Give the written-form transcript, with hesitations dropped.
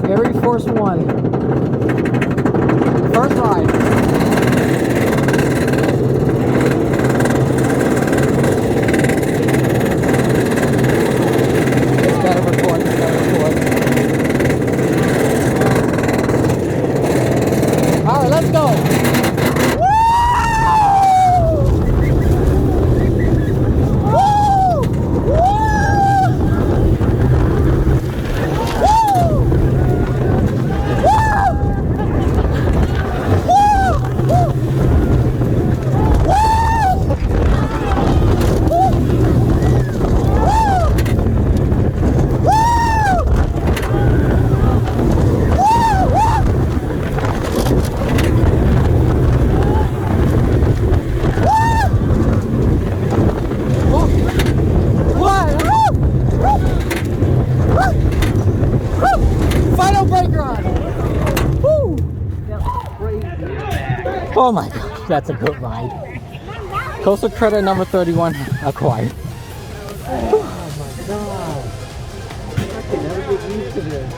ArieForce 1. First ride. Just gotta record, just gotta record. Alright, let's go! Oh my gosh, that's a good ride. Coastal credit number 31 acquired. Oh my god. I can never get used to this.